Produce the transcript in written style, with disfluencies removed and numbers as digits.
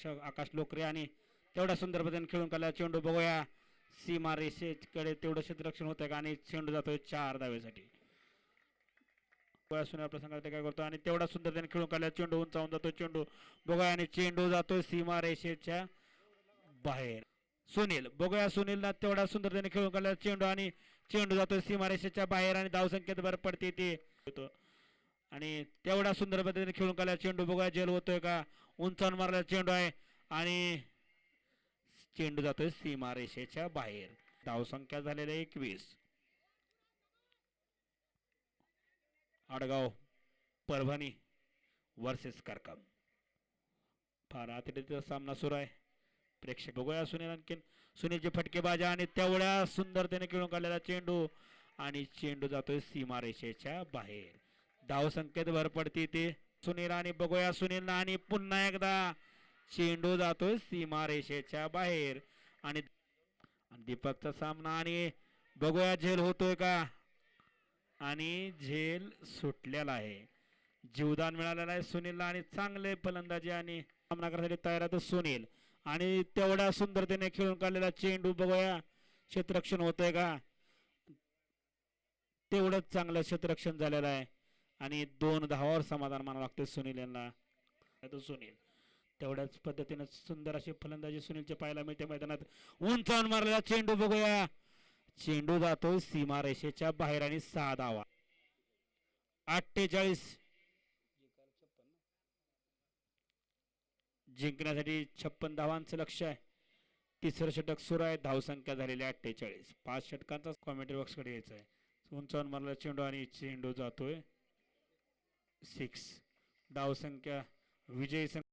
आकाश लोकरे आणि तेवढ्या सुंदर पद्धतीने खेळून काढला चेंडू बघूया सीमा रेषेकडे तेवढं क्षेत्ररक्षण होतंय का आणि चेंडू जातोय 4 धावेसाठी. आपल्या संघात काय करतो आणि तेवढा सुंदर त्याने खेळून काढला चेंडू उंचावून जातोय चेंडू बघूया आणि चेंडू जातोय सीमा रेषेच्या बाहेर. सुनील बघूया सुनीलला तेवढा सुंदर त्याने खेळून काढला चेंडू आणि चेंडू जातोय सीमारेषेच्या बाहेर आणि धावसंख्येत भर पडते ते आणि तेवढा सुंदर पद्धतीने खेळून काढला चेंडू बघूया जेल होतोय का उंचावून मारला चेंडू आहे आणि चेंडू जातोय सीमारेषेच्या बाहेर. धावसंख्या झालेल्या 21. आडगाव परभणी वर्सेस करकम फार आतडीचा सामना सुरू आहे. प्रेक्षक बघूया सुनील आणखीन सुनीलचे फटकेबाजा आणि तेवढ्या सुंदरतेने खेळून काढलेला चेंडू आणि चेंडू जातोय सीमारेषेच्या बाहेर. धावसंख्येत भर पडते ते सुनील आणि बघूया सुनील आणि पुन्हा एकदा चेंडू जातोय सीमारेषेच्या बाहेर आणि दीपकचा सामना आणि बघूया झेल होतोय का आणि झेल सुटलेला आहे. जीवदान मिळालेलं आहे सुनीलला आणि चांगले फलंदाजी आणि सामना करण्यासाठी तयार आहे सुनील आणि तेवढ्या सुंदरतेने खेळून काढलेला चेंडू बघूया क्षेत्ररक्षण होतंय का तेवढंच चांगलं क्षेत्ररक्षण झालेलं आहे आणि 2 धावावर समाधान मानावं लागते सुनील यांना. सुनील तेवढ्याच पद्धतीने सुंदर अशी फलंदाजी सुनीलच्या पाहायला मिळते मैदानात. उंचावून मारलेला चेंडू बघूया चेंडू जातो सीमारेषेच्या बाहेर आणि 6 धावा. 48 जिंकण्यासाठी 56 धावांचं लक्ष्य आहे. तिसरं षटक सुरू आहे. धावसंख्या झालेली 48. 5 षटकांचा कॉमेंट्री बॉक्सकडे यायचा आहे. उंचावून मारलेला चेंडू आणि चेंडू जातोय 6. धावसंख्या विजयी